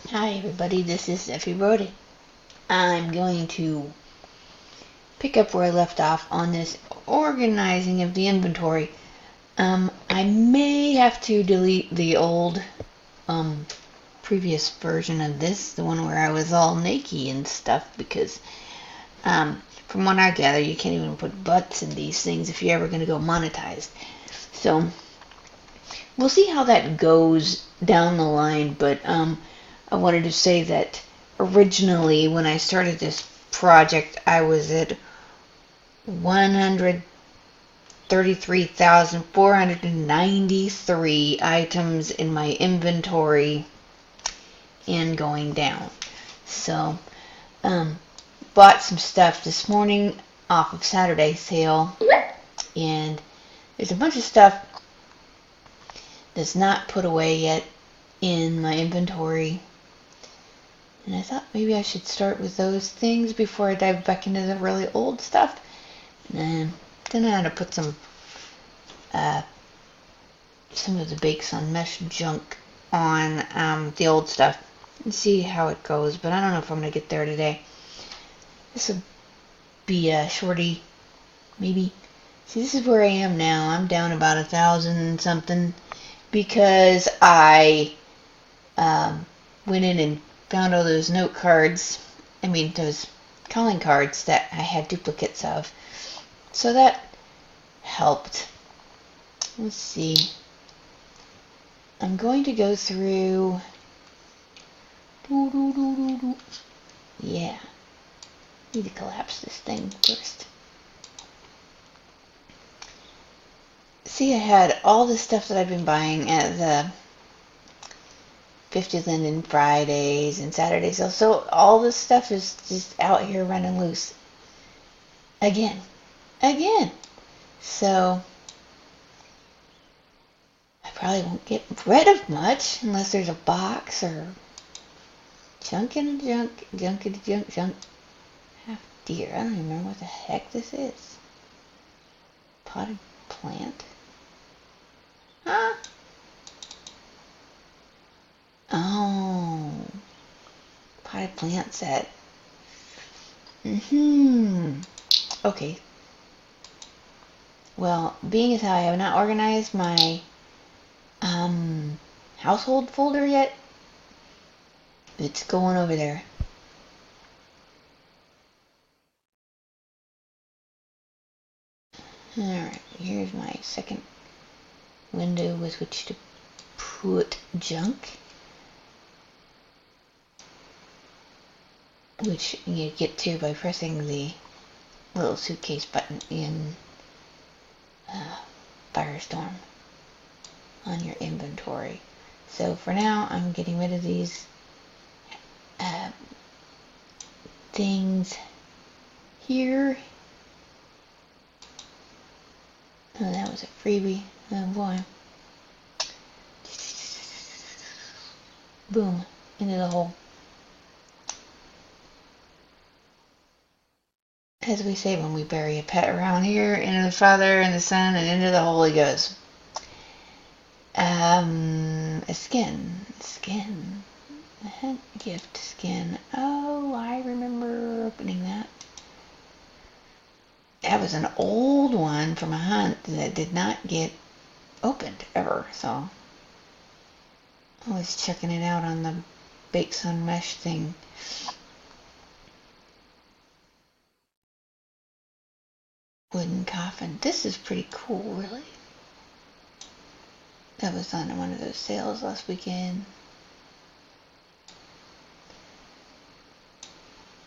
Hi everybody, this is Zeffie Brody. I'm going to pick up where I left off on this organizing of the inventory. I may have to delete the old previous version of this, the one where I was all naked and stuff, because from what I gather, you can't even put butts in these things if you're ever going to go monetized. So we'll see how that goes down the line, but I wanted to say that originally when I started this project I was at 133,493 items in my inventory and going down. So bought some stuff this morning off of Saturday sale, and there's a bunch of stuff that's not put away yet in my inventory. And I thought maybe I should start with those things before I dive back into the really old stuff. And then I had to put some of the Bakes on Mesh junk on the old stuff and see how it goes. But I don't know if I'm going to get there today. This will be a shorty, maybe. See, this is where I am now. I'm down about 1,000 something because I went in and found all those note cards. I mean, those calling cards that I had duplicates of. So that helped. Let's see. I'm going to go through. Yeah. Need to collapse this thing first. See, I had all the stuff that I've been buying at the 50 Linden Fridays and Saturdays. So all this stuff is just out here running loose. Again. So I probably won't get rid of much unless there's a box or junk in a junk in a junk. Oh dear, I don't even remember what the heck this is. Potted plant? Huh? Oh. Potted plant set. Okay. Well, being as how I have not organized my household folder yet, it's going over there. Alright, here's my second window with which to put junk, which you get to by pressing the little suitcase button in Firestorm on your inventory. So for now, I'm getting rid of these things here. Oh, that was a freebie. Oh boy. Boom. Into the hole. As we say when we bury a pet around here, into the Father and the Son and into the hole he goes. A skin. A gift skin. Oh, I remember opening that. That was an old one from a hunt that did not get opened ever, so I was checking it out on the Bakes on Mesh thing. Wooden coffin. This is pretty cool, really. That was on one of those sales last weekend.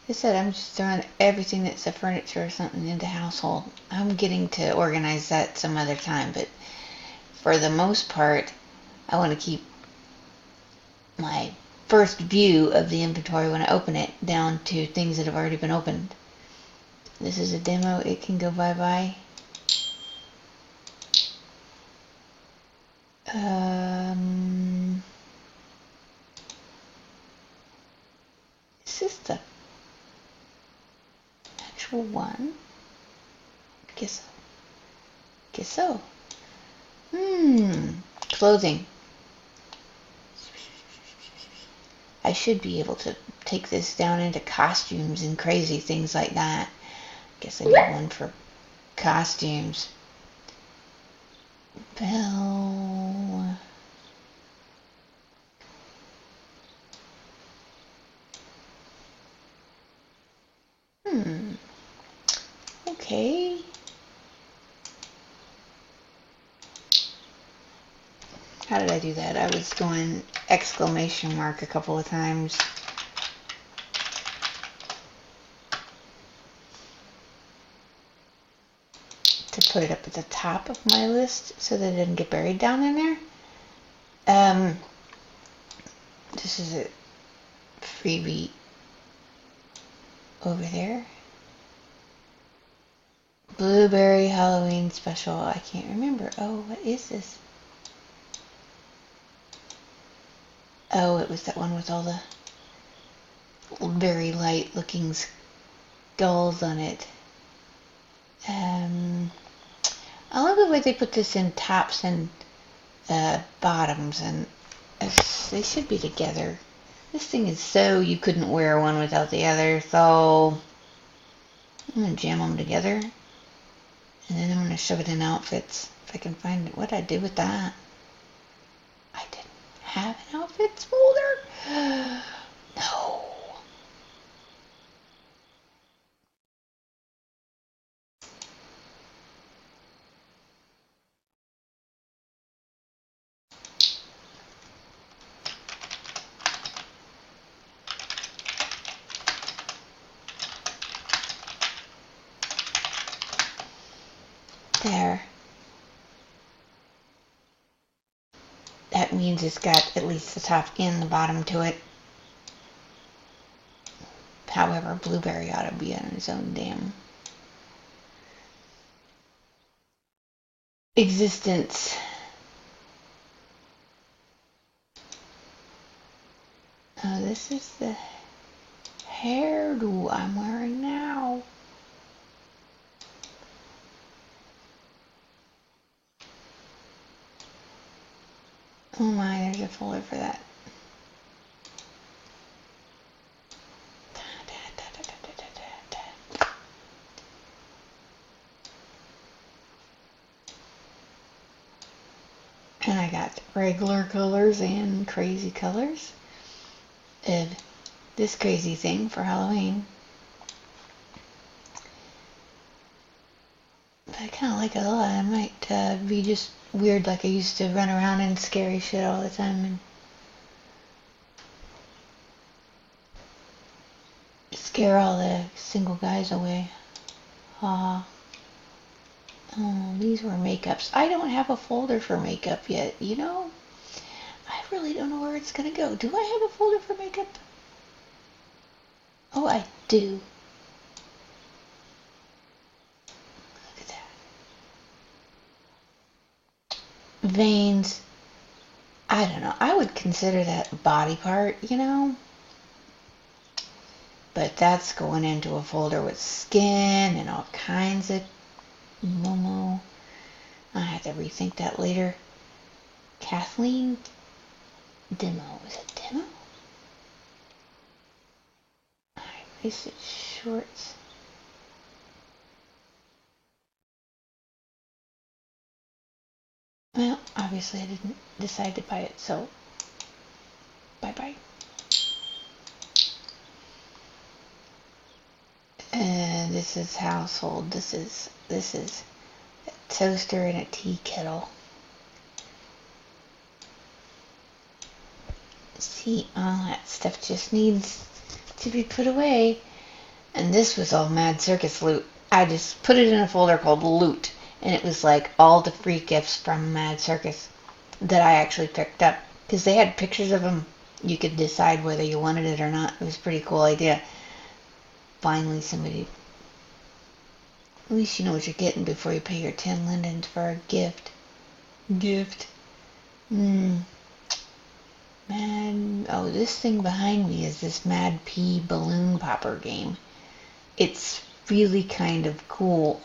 I said I'm just throwing everything that's a furniture or something into household. I'm getting to organize that some other time, but for the most part, I want to keep my first view of the inventory when I open it down to things that have already been opened. This is a demo. It can go bye-bye. Is this the actual one? Guess so. Clothing. I should be able to take this down into costumes and crazy things like that. Guess I need one for costumes. Bell. Okay. How did I do that? I was going exclamation mark a couple of times. To put it up at the top of my list so that it didn't get buried down in there. This is a freebie over there. Blueberry Halloween special. I can't remember. Oh, what is this? Oh, it was that one with all the very light looking skulls on it. I love the way they put this in tops and bottoms, and they should be together. This thing is so you couldn't wear one without the other, so I'm going to jam them together, and then I'm going to shove it in outfits, if I can find it. What did I do with that? I didn't have an outfits folder? No. There. That means it's got at least the top and the bottom to it. However, Blueberry ought to be on his own damn existence. Oh, this is the hairdo I'm wearing now. Oh my, there's a folder for that. And I got regular colors and crazy colors of this crazy thing for Halloween. But I kind of like it a lot. I might be just weird like I used to run around in scary shit all the time and scare all the single guys away. Oh, these were makeups. I don't have a folder for makeup yet, you know? I really don't know where it's gonna go. Do I have a folder for makeup? Oh, I do. Look at that. Veins. I don't know. I would consider that a body part, you know? But that's going into a folder with skin and all kinds of Momo. I have to rethink that later. Kathleen demo. Is it demo? High-waisted shorts. Well, obviously I didn't decide to buy it, so bye-bye. And this is household. This is a toaster and a tea kettle. See, all that stuff just needs to be put away. And this was all Mad Circus loot. I just put it in a folder called Loot, and it was like all the free gifts from Mad Circus that I actually picked up, because they had pictures of them. You could decide whether you wanted it or not. It was a pretty cool idea. Finally, somebody. At least you know what you're getting before you pay your 10 lindens for a gift. Mad. Oh, this thing behind me is this Mad P balloon popper game. It's really kind of cool.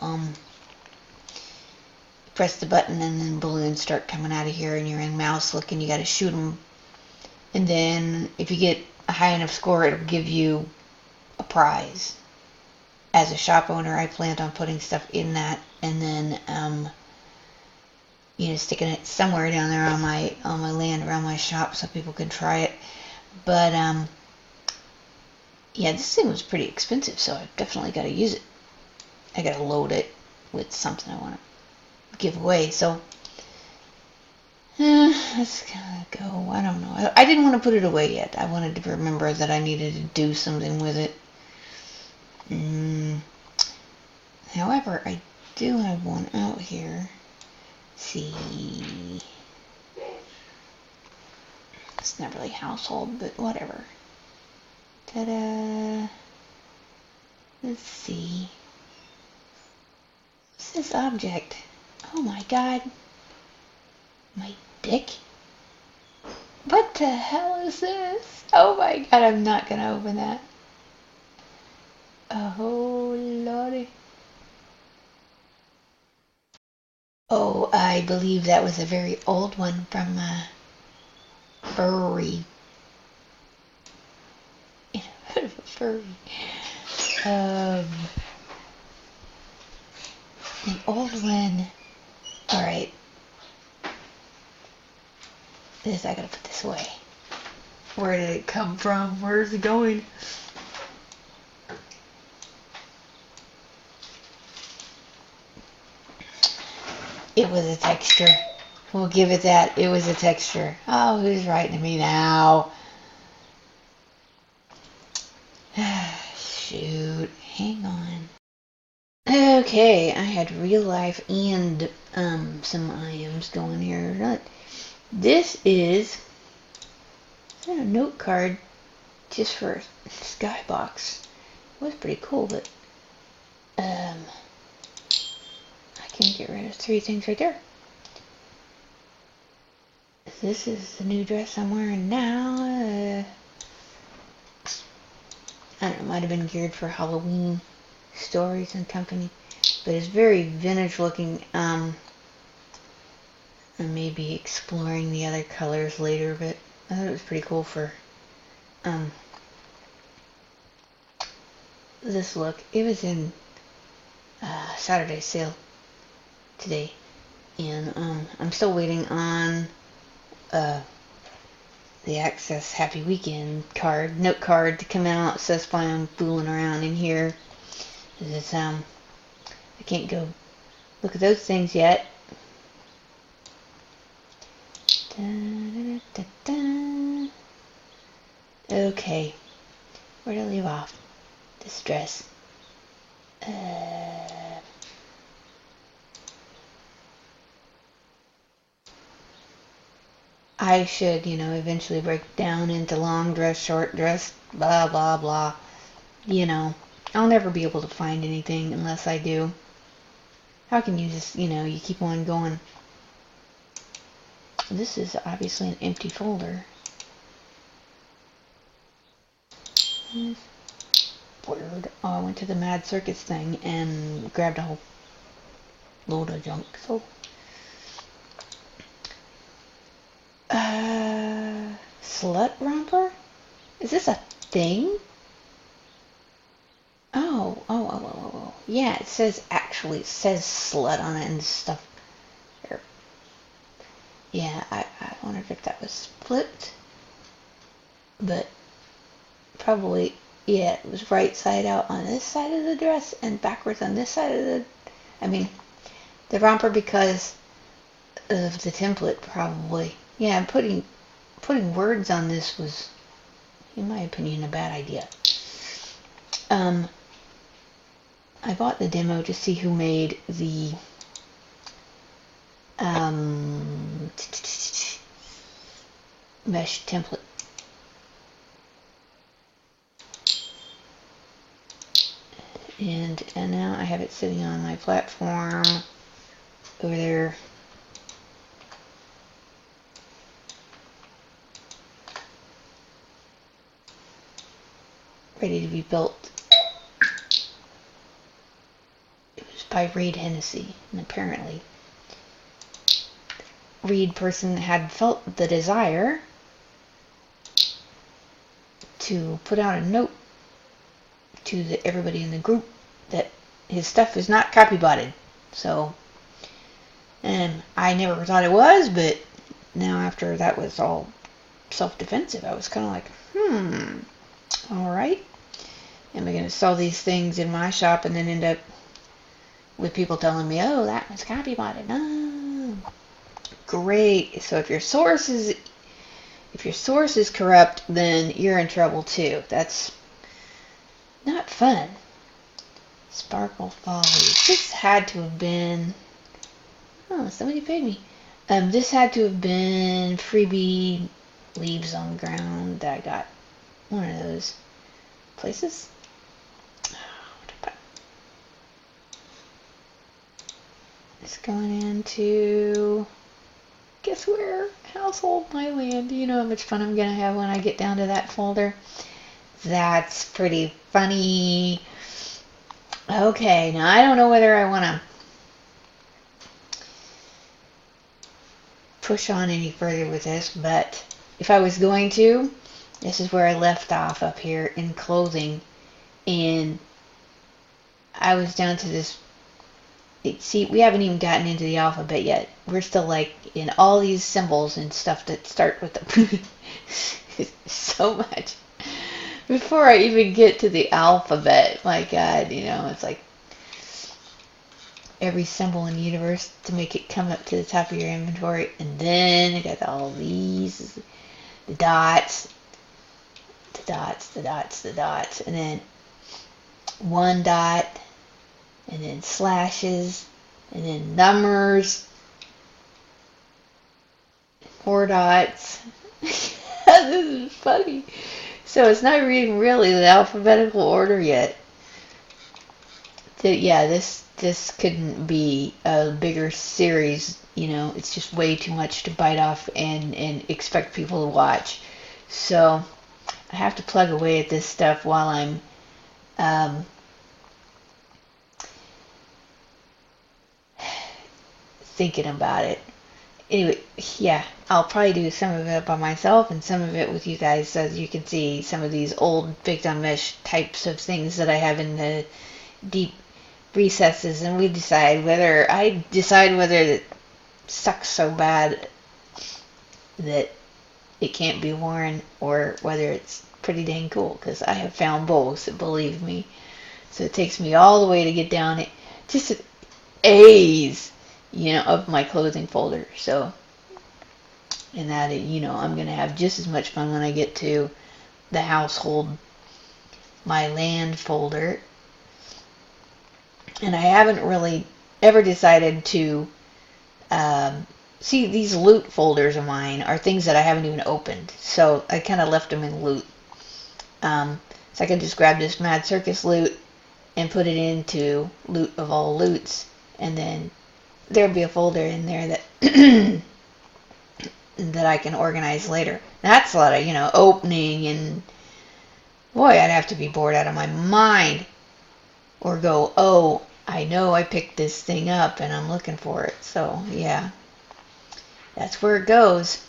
Press the button and then balloons start coming out of here, and you're in mouse look and you gotta shoot them. And then if you get a high enough score, it'll give you a prize. As a shop owner, I planned on putting stuff in that, and then sticking it somewhere down there on my land around my shop so people can try it. But yeah, this thing was pretty expensive, so I've definitely got to use it. I got to load it with something I want to give away. So let's go. I don't know. I didn't want to put it away yet. I wanted to remember that I needed to do something with it. However, I do have one out here. Let's see. It's not really household, but whatever. Ta-da! Let's see. What's this object? Oh my god. My dick? What the hell is this? Oh my god, I'm not gonna open that. Oh lordy. Oh, I believe that was a very old one from Furry. Furry. An old one. Alright. This, I gotta put this away. Where did it come from? Where's it going? It was a texture. We'll give it that. It was a texture. Oh, who's writing to me now? Shoot. Hang on. Okay, I had real life and some IMs going here. This is a note card just for a skybox. It was pretty cool, but I can get rid of 3 things right there. This is the new dress I'm wearing now. I don't know, it might have been geared for Halloween stories and company, but it's very vintage looking. I may be exploring the other colors later, but I thought it was pretty cool for this look. It was in Saturday sale today, and I'm still waiting on the Access Happy Weekend note card to come out, so that's why I'm fooling around in here. It's, I can't go look at those things yet. Da, da, da, da. Okay, where did I leave off? This dress. I should, eventually break down into long dress, short dress, blah, blah, blah. I'll never be able to find anything unless I do. How can you just, you keep on going? This is obviously an empty folder. Weird. Oh, I went to the Mad Circus thing and grabbed a whole load of junk, so... Slut romper? Is this a thing? Oh. Yeah, it says slut on it and stuff. There. Yeah, I wondered if that was flipped. But probably, yeah, it was right side out on this side of the dress and backwards on this side of the romper because of the template, probably. Yeah, putting words on this was, in my opinion, a bad idea. I bought the demo to see who made the mesh template. And now I have it sitting on my platform over there. Ready to be built. It was by Reed Hennessy, and apparently Reed person had felt the desire to put out a note to everybody in the group that his stuff is not copybotted. So, and I never thought it was, but now after that was all self-defensive, I was kind of like, all right. Am I going to sell these things in my shop and then end up with people telling me, oh, that was copybotted? No. Great. So if your source is corrupt, then you're in trouble too. That's not fun. Sparkle Follies. This had to have been... Oh, somebody paid me. This had to have been freebie leaves on the ground that I got. One of those places. It's going into... Guess where? Household My Land. Do you know how much fun I'm going to have when I get down to that folder? That's pretty funny. Okay, now I don't know whether I want to push on any further with this, but if I was going to, this is where I left off up here in clothing, and I was down to this. See, we haven't even gotten into the alphabet yet. We're still like in all these symbols and stuff that start with the so much. Before I even get to the alphabet, my God, you know, it's like every symbol in the universe to make it come up to the top of your inventory. And then I got all these, the dots, and then one dot, and then slashes, and then numbers, more dots. This is funny. So it's not even really the alphabetical order yet. Yeah, this couldn't be a bigger series, you know. It's just way too much to bite off and expect people to watch. So I have to plug away at this stuff while I'm thinking about it. Anyway, yeah, I'll probably do some of it by myself and some of it with you guys, so as you can see some of these old Victim Mesh types of things that I have in the deep recesses, and I decide whether it sucks so bad that it can't be worn, or whether it's pretty dang cool, because I have found both, believe me. So it takes me all the way to get down it, just A's, you know, of my clothing folder. So, and that, you know, I'm gonna have just as much fun when I get to the Household My Land folder. And I haven't really ever decided to see, these loot folders of mine are things that I haven't even opened, so I kind of left them in loot. So I can just grab this Mad Circus loot and put it into loot of all loots, and then there'll be a folder in there that that I can organize later. That's a lot of, you know, opening, and boy, I'd have to be bored out of my mind, or go, oh, I know I picked this thing up and I'm looking for it. So yeah, that's where it goes.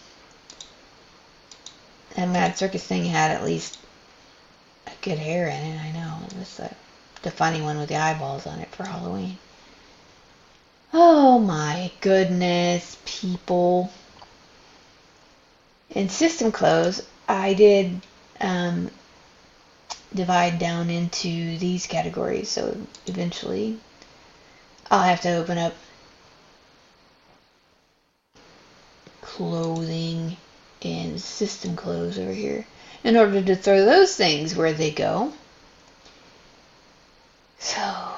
That Mad Circus thing had at least a good hair in it. I know, it was the funny one with the eyeballs on it for Halloween. Oh my goodness, people. In system clothes, I did divide down into these categories, so eventually I'll have to open up clothing and system clothes over here in order to throw those things where they go. So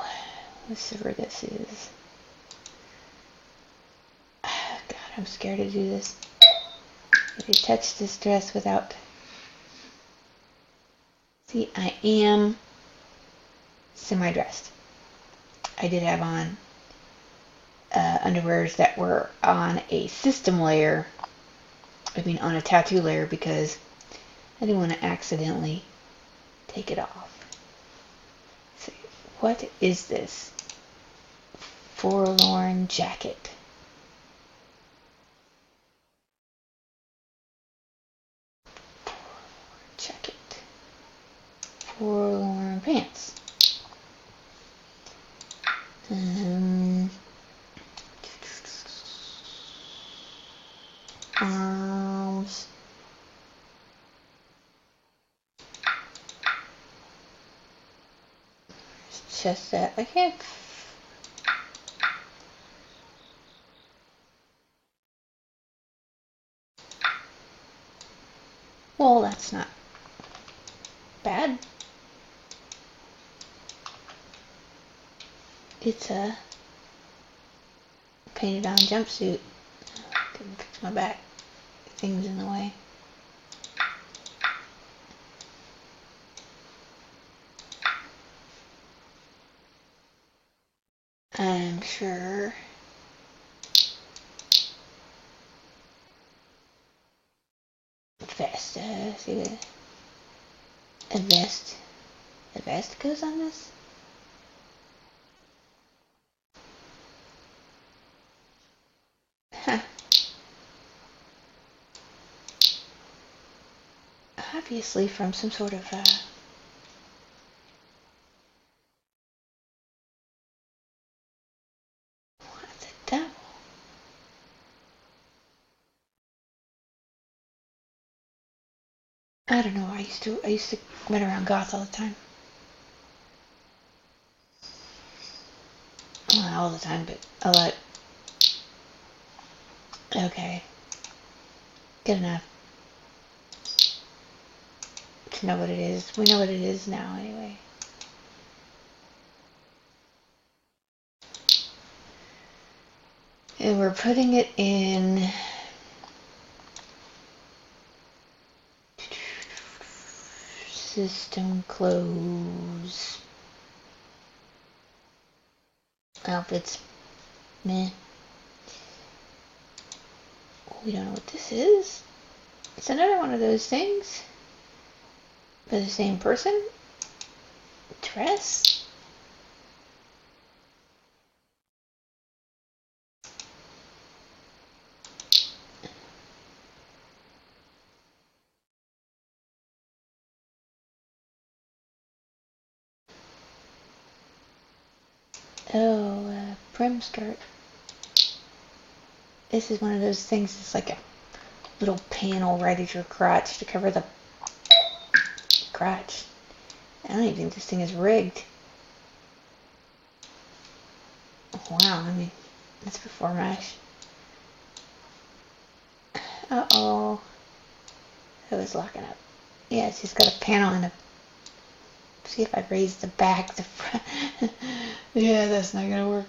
let's see where this is. God, I'm scared to do this. To touch this dress without... See, I am semi-dressed. I did have on underwears that were on a system layer. I mean, on a tattoo layer, because I didn't want to accidentally take it off. See, what is this? Forlorn jacket. Jacket. for pants. Arms. Chest set. I can't. Well, that's not bad. It's a painted on jumpsuit. Couldn't fix my back. Things in the way. I'm sure. Vest. See the a vest. A vest goes on this. Huh. Obviously from some sort of what's the devil? I don't know. I used to run around goth all the time. Well, not all the time, but a lot. Okay. Good enough to know what it is. We know what it is now, anyway. And we're putting it in system clothes. Outfits. Meh. We don't know what this is. It's another one of those things. For the same person. Dress. Oh, prim skirt. This is one of those things that's like a little panel right at your crotch to cover the crotch. I don't even think this thing is rigged. Wow, I mean, that's before mesh. Uh-oh. It was locking up. Yeah, it's just got a panel and a... See if I raise the back, the front. Yeah, that's not gonna work.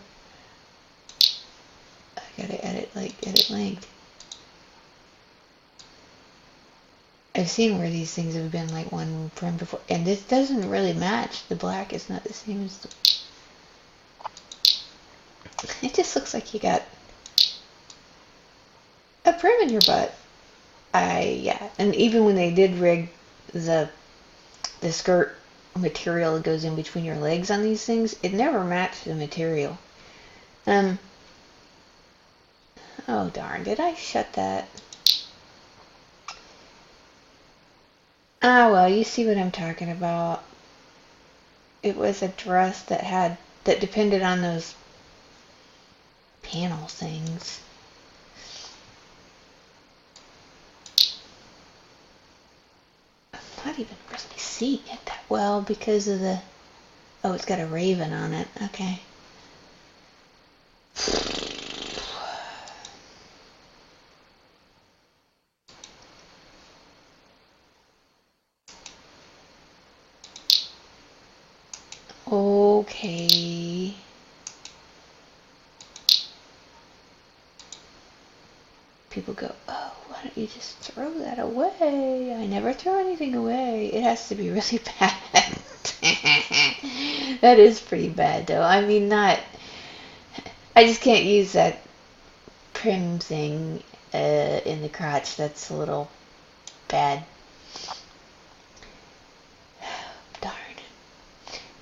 I gotta edit length. I've seen where these things have been like one prim before, and this doesn't really match. The black is not the same as the... It just looks like you got a prim in your butt. Yeah, and even when they did rig the skirt material that goes in between your legs on these things, it never matched the material. Oh darn, did I shut that? Ah, well, you see what I'm talking about. It was a dress that depended on those panel things. I'm not even really seeing it that well because of the... Oh, it's got a raven on it. Okay. Okay. People go, oh, why don't you just throw that away? I never throw anything away. It has to be really bad. That is pretty bad, though. I mean, not... I just can't use that prim thing in the crotch. That's a little bad. Darn.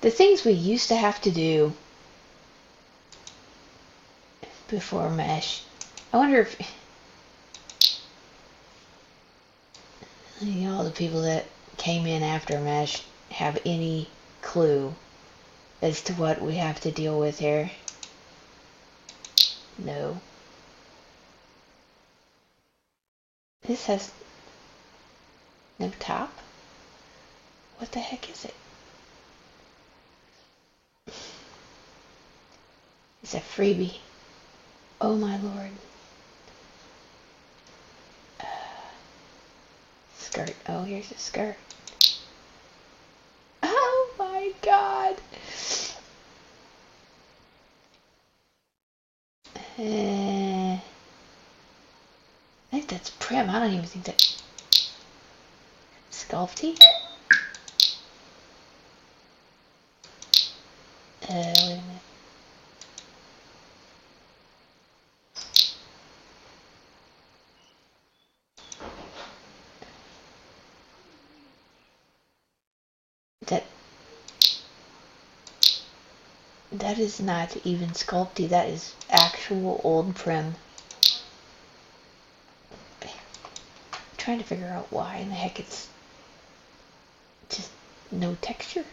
The things we used to have to do before mesh. I wonder if... You know, all the people that came in after mesh have any clue as to what we have to deal with here. No. This has no top? What the heck is it? It's a freebie. Oh my lord. Skirt. Oh, here's a skirt. Oh my god. I think that's Prim. I don't even think that... Sculpty? Wait a minute. That is not even Sculpty. That is actual old Prim. I'm trying to figure out why in the heck it's just no texture.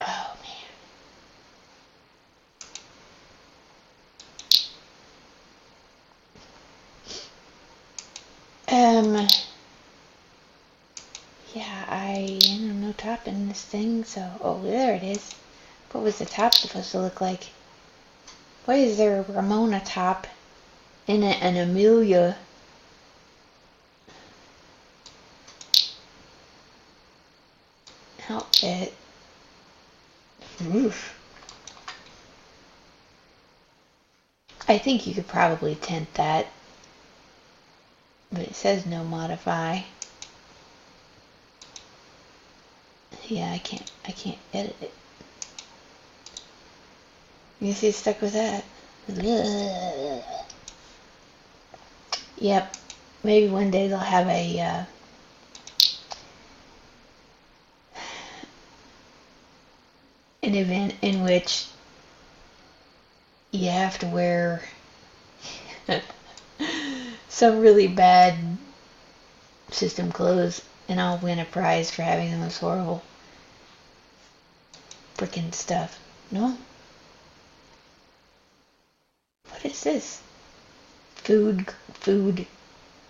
Oh man. Yeah, I don't know top in this thing, so... Oh, there it is. What was the top supposed to look like? Why is there a Ramona top in an Amelia? Outfit. Oof. I think you could probably tint that. But it says no modify. Yeah, I can't edit it. You see, it's stuck with that. Ugh. Yep. Maybe one day they'll have a an event in which you have to wear some really bad system clothes, and I'll win a prize for having the most horrible freaking stuff. No? What is this? Food,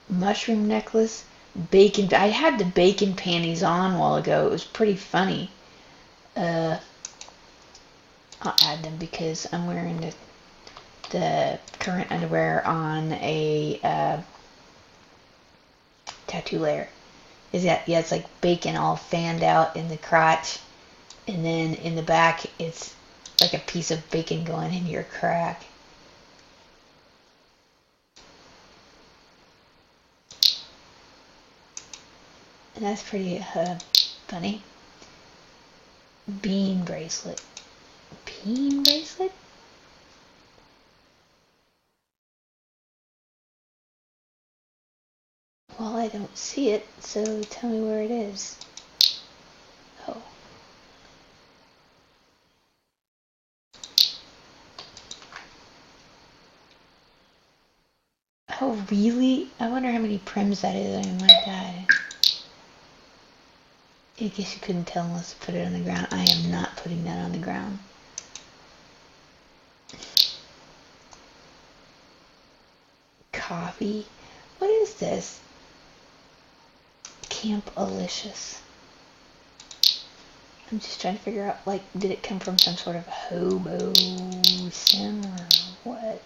mushroom necklace, bacon. I had the bacon panties on a while ago. It was pretty funny. I'll add them because I'm wearing the current underwear on a tattoo layer. Is that, yeah, it's like bacon all fanned out in the crotch, and then in the back it's like a piece of bacon going in your crack. And that's pretty funny. Bean bracelet. Bean bracelet? Well, I don't see it, so tell me where it is. Oh. Oh, really? I wonder how many prims that is. Oh my god. I guess you couldn't tell unless you put it on the ground. I am not putting that on the ground. Coffee? What is this? Camp Alicious. I'm just trying to figure out, like, did it come from some sort of hobo sim or what?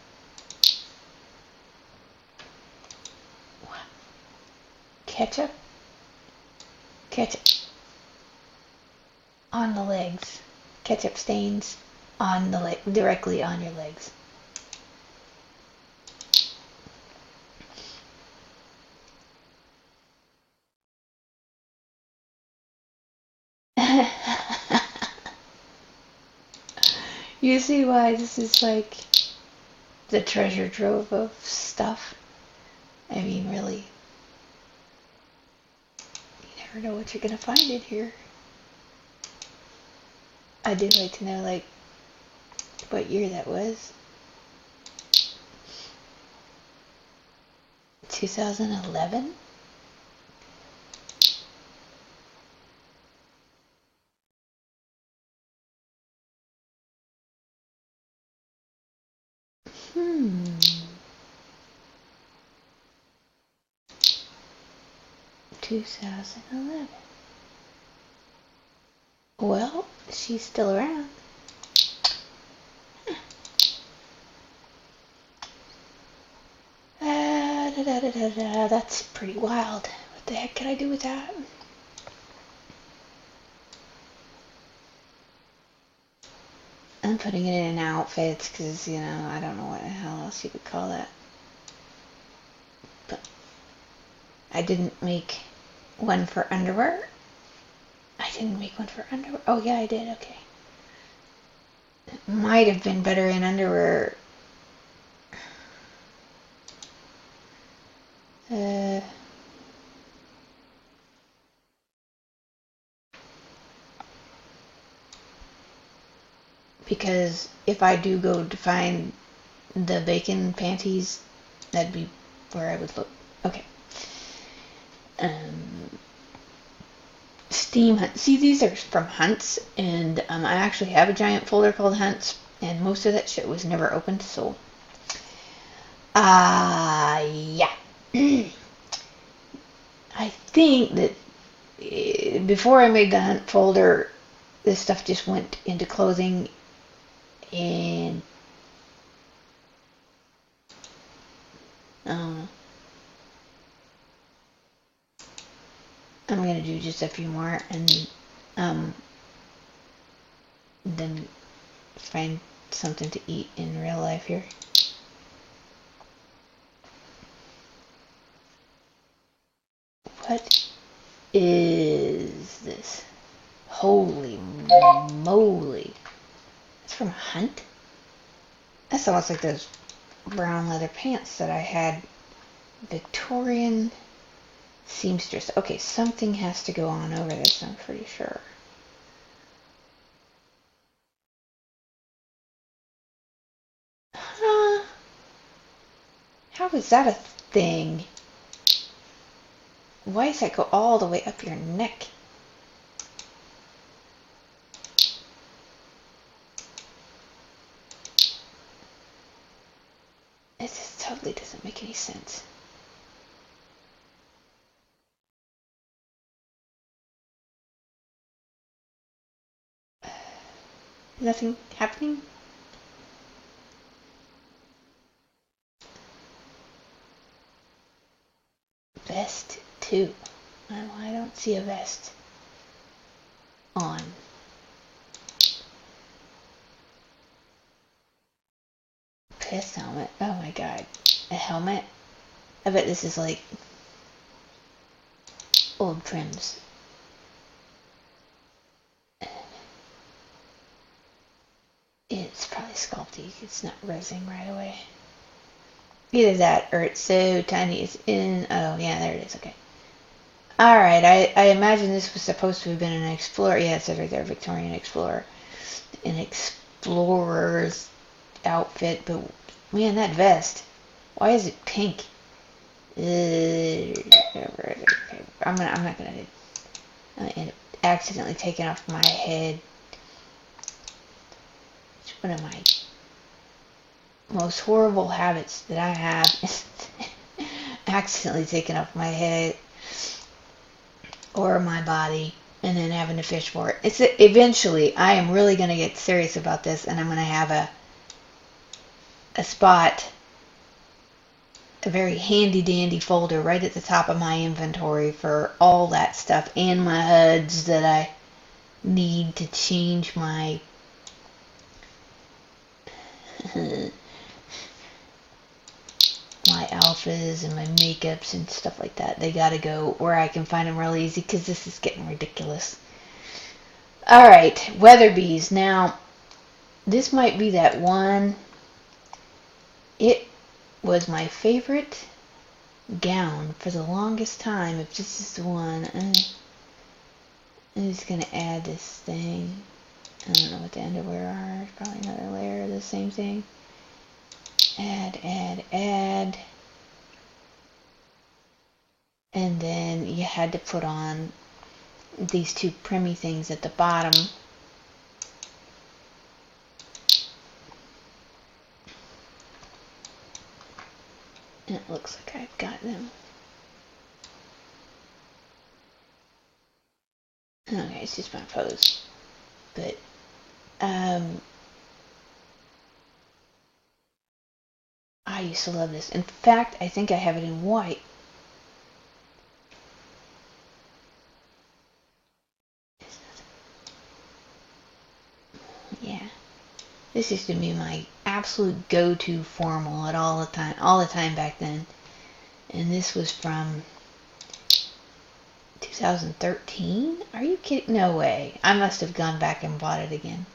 What? Ketchup? Ketchup. On the legs. Ketchup stains on the leg, directly on your legs. You see why this is like the treasure trove of stuff? I mean, really. You never know what you're gonna find in here. I do like to know, like, what year that was. 2011? 2011. Well, she's still around. That's pretty wild. What the heck can I do with that? I'm putting it in outfits because, you know, I don't know what the hell else you could call that. But I didn't make one for underwear. I didn't make one for underwear. Oh, yeah, I did. Okay. It might have been better in underwear. Because if I do go to find the bacon panties, that'd be where I would look. Okay. Steam Hunt. See, these are from Hunts, and I actually have a giant folder called Hunts, and most of that shit was never opened, so. Yeah. I think that before I made the Hunt folder, this stuff just went into clothing, and I don't know. I'm gonna do just a few more, and then find something to eat in real life here. What is this? Holy moly. It's from Hunt? That's almost like those brown leather pants that I had. Victorian seamstress. Okay, something has to go on over this, I'm pretty sure. Huh? How is that a thing? Why does that go all the way up your neck? It just totally doesn't make any sense. Nothing happening? Vest too. I don't see a vest on. Piss helmet. Oh my god. A helmet? I bet this is like old trims. It's probably sculpty. It's not resin right away. Either that or it's so tiny it's in. Oh, yeah, there it is. Okay. Alright, I imagine this was supposed to have been an explorer. Yeah, it says right there, Victorian explorer. An explorer's outfit, but man, that vest. Why is it pink? I'm not gonna end up accidentally taking off my head. It's one of my most horrible habits that I have is accidentally taking off my head or my body and then having to fish for it. It's eventually I am really going to get serious about this, and I'm going to have a spot, a very handy dandy folder right at the top of my inventory for all that stuff and my HUDs that I need to change my my alphas and my makeups and stuff like that. They gotta go where I can find them real easy because this is getting ridiculous. Alright, Weatherbees. Now, this might be that one. It was my favorite gown for the longest time. If this is the one, I'm just gonna add this thing. I don't know what the underwear are. Probably another layer of the same thing. Add. And then you had to put on these two primmy things at the bottom. And it looks like I've got them. Okay, it's just my pose. But, I used to love this. In fact, I think I have it in white. Yeah. This used to be my absolute go-to formal at all the time back then. And this was from 2013? Are you kidding? No way. I must have gone back and bought it again.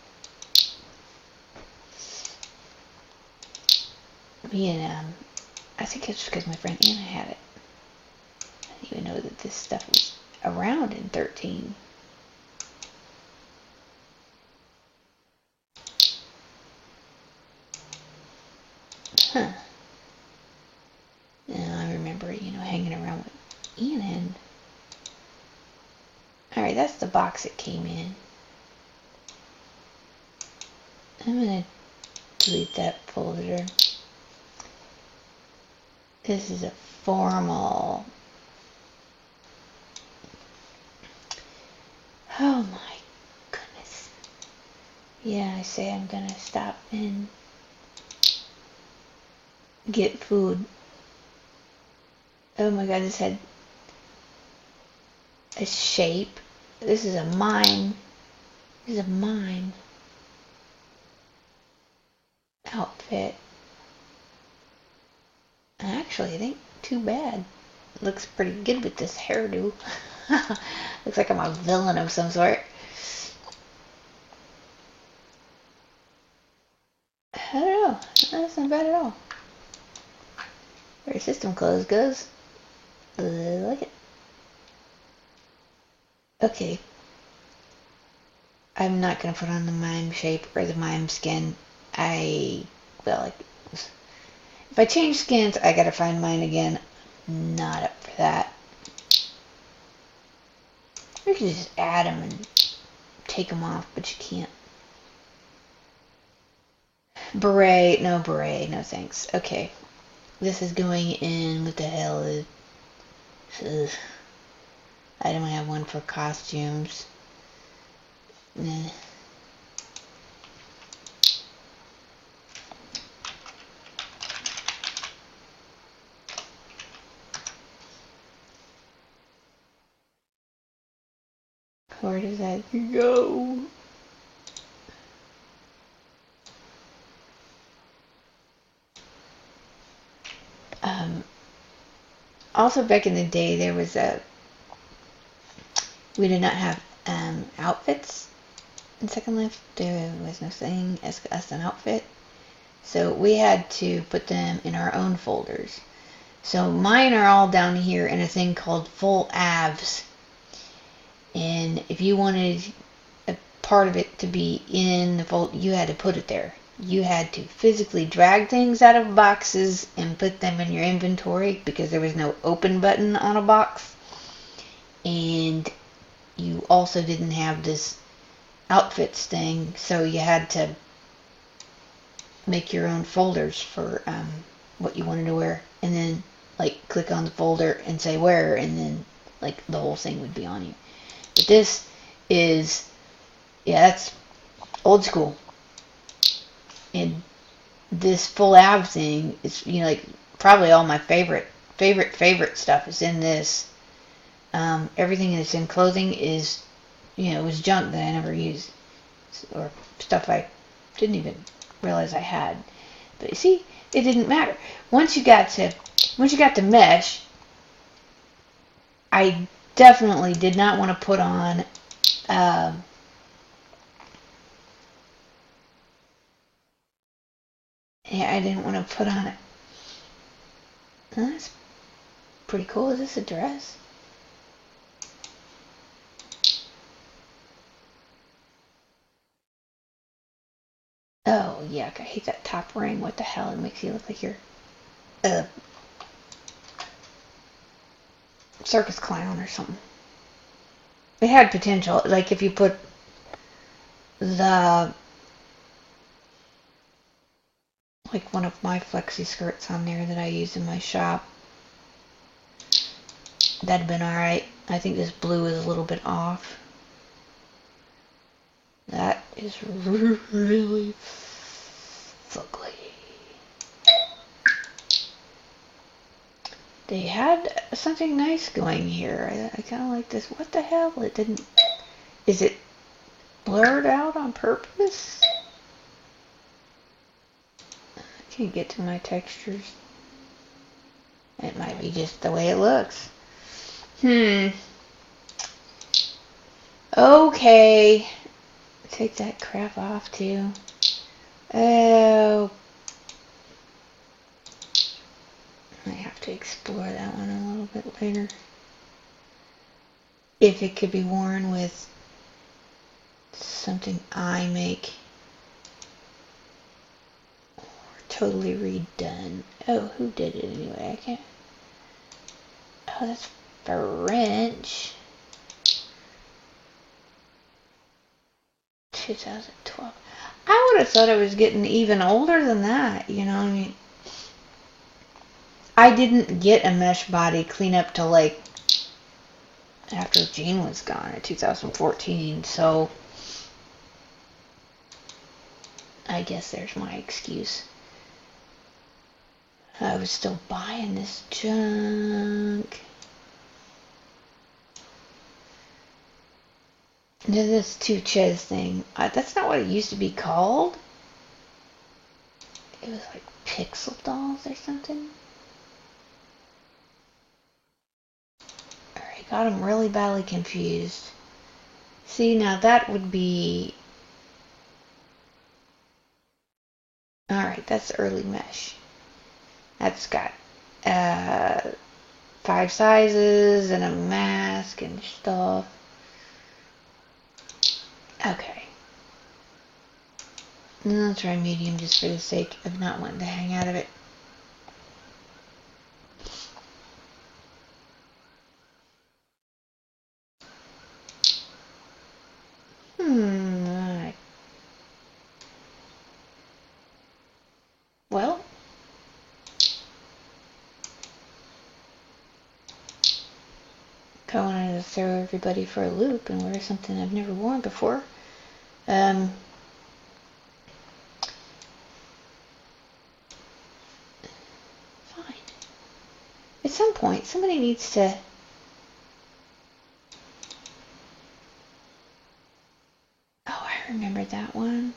Me and, I think it's because my friend Anna had it. I didn't even know that this stuff was around in 13. Huh. And I remember, hanging around with Ian. Alright, that's the box it came in. I'm gonna delete that folder. This is a formal. Oh my goodness. Yeah, I say I'm gonna stop and get food. Oh my god, this had a shape. This is a mime. This is a mime outfit. Actually, it ain't too bad. Looks pretty good with this hairdo. Looks like I'm a villain of some sort. I don't know. That's not bad at all. Where system close goes. Like it. Okay. I'm not going to put on the mime shape or the mime skin. If I change skins, I gotta find mine again. Not up for that. You can just add them and take them off, but you can't. Beret, no thanks. Okay. This is going in, what the hell is... Ugh. I don't have one for costumes. Nah. Where does that go? Also back in the day, we did not have outfits in Second Life. There was no thing as an outfit. So we had to put them in our own folders. So mine are all down here in a thing called full avs. And if you wanted a part of it to be in the folder, you had to put it there. You had to physically drag things out of boxes and put them in your inventory because there was no open button on a box. And you also didn't have this outfits thing, so you had to make your own folders for what you wanted to wear, and then click on the folder and say wear, and then the whole thing would be on you. But this is, yeah, that's old school. And this full ab thing is, probably all my favorite stuff is in this. Everything that's in clothing is, was junk that I never used, or stuff I didn't even realize I had. But you see, it didn't matter. Once you got to mesh, I definitely did not want to put on I didn't want to put on it. That's pretty cool. Is this a dress? Oh, yuck. I hate that top ring. What the hell? It makes you look like you're a circus clown or something. It had potential. Like if you put one of my flexi skirts on there that I use in my shop, that'd have been alright. I think this blue is a little bit off. is really fugly. They had something nice going here. I kind of like this. What the hell? It didn't... Is it blurred out on purpose? I can't get to my textures. It might be just the way it looks. Okay. Take that crap off too. Oh. I have to explore that one a little bit later. If it could be worn with something I make. Or totally redone. Oh, who did it anyway? I can't. Oh, that's French. 2012. I would have thought I was getting even older than that, you know. I mean, I didn't get a mesh body clean up till like after Jean was gone in 2014, so I guess there's my excuse. I was still buying this junk. This Tuches thing, that's not what it used to be called. It was like Pixel Dolls or something. I got them really badly confused. See, now that would be... Alright, that's early mesh. That's got 5 sizes and a mask and stuff. Okay. And I'll try medium just for the sake of not wanting to hang out of it. Alright. Well, I wanted to throw everybody for a loop and wear something I've never worn before. Fine. At some point, somebody needs to... Oh, I remember that one.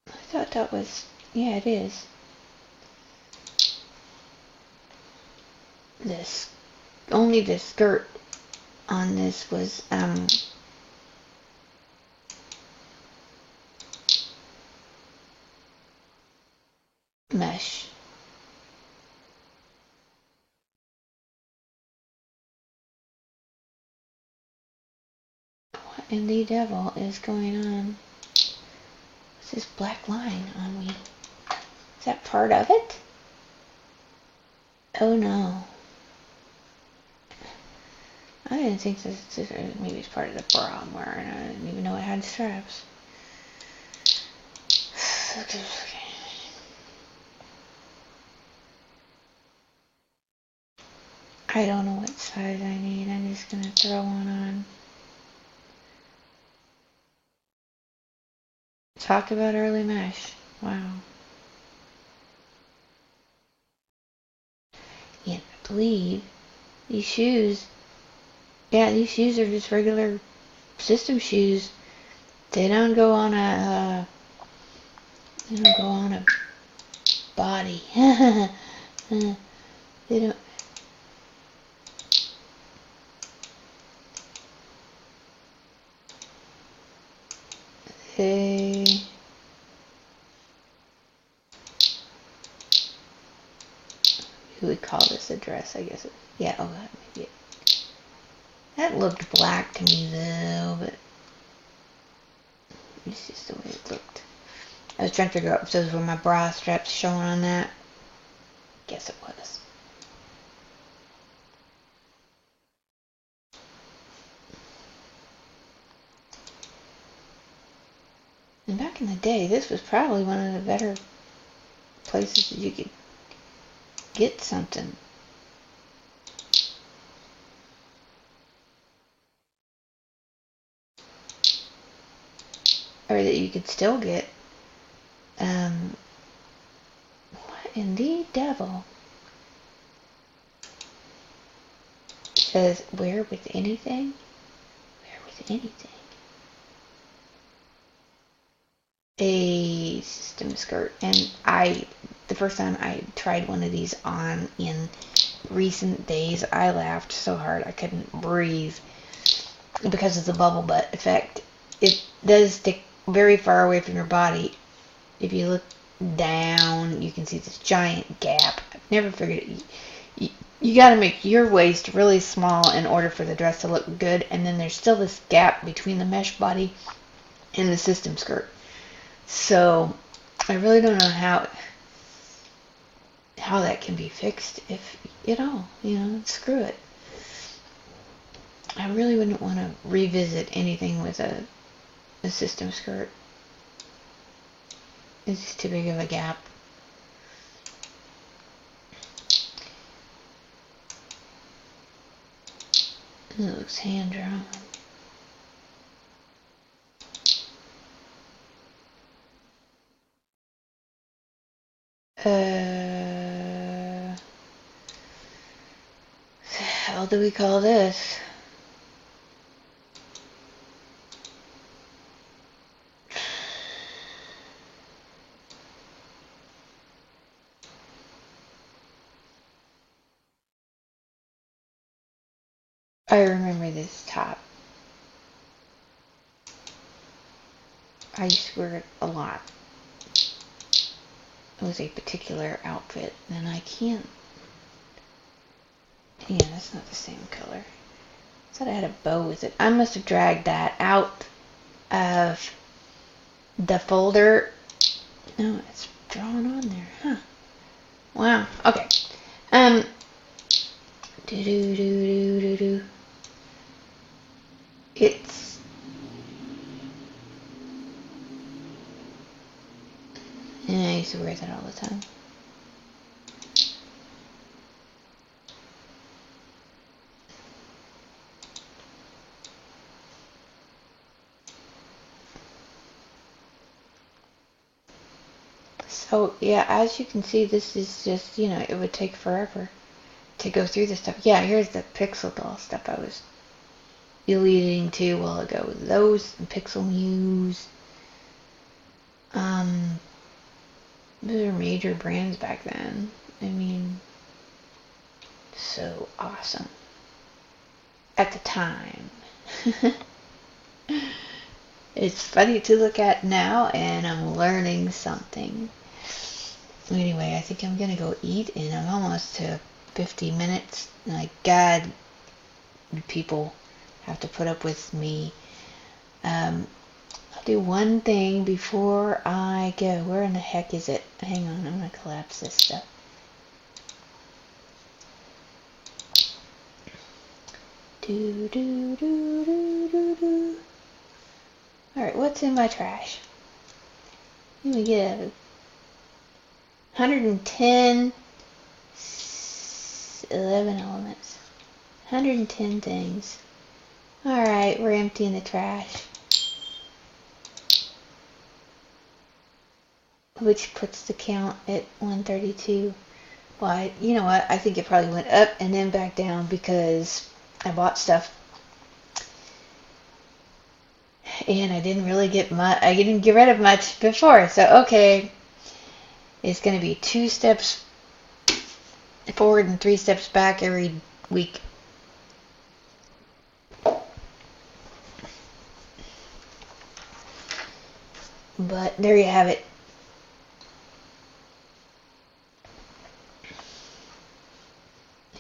I thought that was... Yeah, it is. This... Only the skirt on this was, mesh. What in the devil is going on? What's this black line on me? Is that part of it? Oh no. I didn't think this maybe it's part of the bra I'm wearing. I didn't even know it had straps. I don't know what size I need. I'm just gonna throw one on. Talk about early mesh. Wow. Yeah, I believe these shoes. Yeah, these shoes are just regular system shoes. They don't go on a. They don't go on a body. They don't. They. Who would call this a dress? I guess. Yeah. Oh, that maybe it. That looked black to me though, but it's just the way it looked. I was trying to figure out if those were my bra straps showing on that. Guess it was. And back in the day, this was probably one of the better places that you could get something. you could still get, what in the devil? It says, wear with anything? Wear with anything. A system skirt. And the first time I tried one of these on in recent days, I laughed so hard I couldn't breathe because of the bubble butt effect. It does stick very far away from your body. If you look down, you can see this giant gap. I've never figured it. You got to make your waist really small in order for the dress to look good, and then there's still this gap between the mesh body and the system skirt. So I really don't know how that can be fixed, if at all. Screw it. I really wouldn't want to revisit anything with a system skirt. It's just too big of a gap. It looks hand drawn. How do we call this? I remember this top. I used to wear it a lot. It was a particular outfit, and I can't. Yeah, that's not the same color. I thought I had a bow with it. I must have dragged that out of the folder. No, it's drawn on there, huh? Wow. Okay. It's and I used to wear that all the time. So yeah, as you can see, this is just, it would take forever to go through this stuff. Yeah, here's the Pixel Doll stuff I was alluding to a while ago. Those and Pixel Muse. Those are major brands back then. I mean, so awesome. At the time. It's funny to look at now, and I'm learning something. Anyway, I think I'm gonna go eat, and I'm almost to 50 minutes. My God, people have to put up with me. I'll do one thing before I go. Where in the heck is it? Hang on, I'm gonna collapse this stuff. Alright, what's in my trash? Let me get 110, 11 elements. 110 things. Alright, we're emptying the trash. Which puts the count at 132. Well, you know what? I think it probably went up and then back down because I bought stuff. And I didn't really get much. I didn't get rid of much before. So, okay. It's going to be 2 steps forward and 3 steps back every week. But there you have it.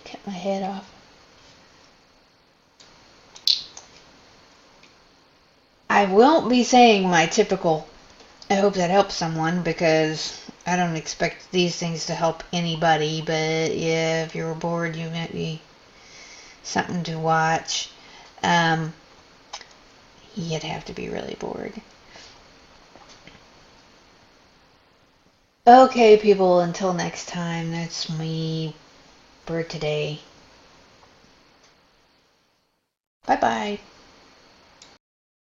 Cut my head off. I won't be saying my typical, I hope that helps someone, because I don't expect these things to help anybody, but yeah, if you're bored, you might be something to watch. You'd have to be really bored. Okay, people, until next time, that's me for today. Bye-bye.